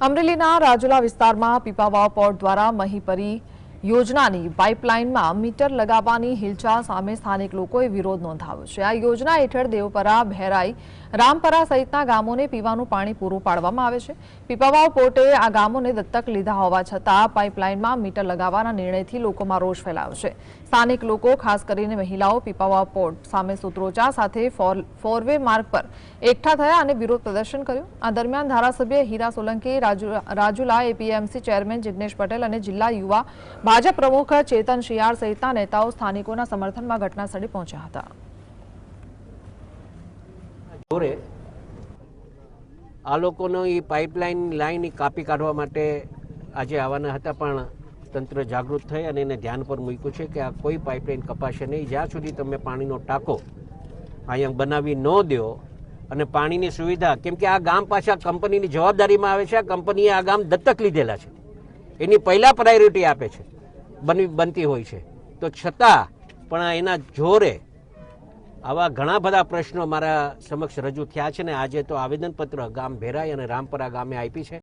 અમરેલીના રાજુલા વિસ્તારમાં પીપાવાવ પોર્ટ દ્વારા મહીપરી યોજનાની પાઇપલાઇનમાં મીટર લગાવવાની હિલચાલ સામે સ્થાનિક લોકોએ વિરોધ નોંધાવ્યો છે। આ યોજના હેઠળ દેવપરા, ભેરાઈ, રામપરા સહિતના ગામોને પીવાનું પાણી પૂરું પાડવામાં આવે છે। પીપાવાવ પોર્ટે આ ગામોને દત્તક લીધા હોવા છતાં પાઇપલાઇનમાં મીટર લગાવવાના નિર્ણયથી લોકોમાં રોષ ફેલાયો છે। સ્થાનિક લોકો, ખાસ કરીને મહિલાઓ, પીપાવાવ પોર્ટ સામે સૂત્રોચ્ચાર સાથે ફોરવે માર્ગ પર એકઠા થયા અને વિરોધ પ્રદર્શન કર્યું। આ દરમિયાન ધારાસભ્ય હીરા સોલંકી, રાજુલા એપીએમસી ચેરમેન જિગ્નેશ પટેલ અને જિલ્લા યુવા ભાજપ પ્રમુખ ચેતન શિયાળ સહિતના નેતાઓ સ્થાનિકોના સમર્થનમાં ઘટનાસ્થળે પહોંચ્યા હતા। આ લોકોનો એ પાઇપલાઇન લાઈન કાપી કાઢવા માટે આજે આવવાના હતા, પણ તંત્ર જાગૃત થઈ અને એને ધ્યાન પર મૂક્યું છે કે આ કોઈ પાઇપલાઇન કપાશે નહીં જ્યાં સુધી તમે પાણીનો ટાંકો અહીંયા બનાવી ન દો અને પાણીની સુવિધા, કેમ કે આ ગામ પાછા કંપનીની જવાબદારીમાં આવે છે। આ કંપનીએ આ ગામ દત્તક લીધેલા છે, એની પહેલાં પ્રાયોરિટી આપે છે, બનતી હોય છે, તો છતાં પણ એના જોરે આવા ઘણા બધા પ્રશ્નો મારા સમક્ષ રજૂ થયા છે ને આજે તો આવેદનપત્ર ગામ ભેરાઈ અને રામપરા ગામે આપી છે।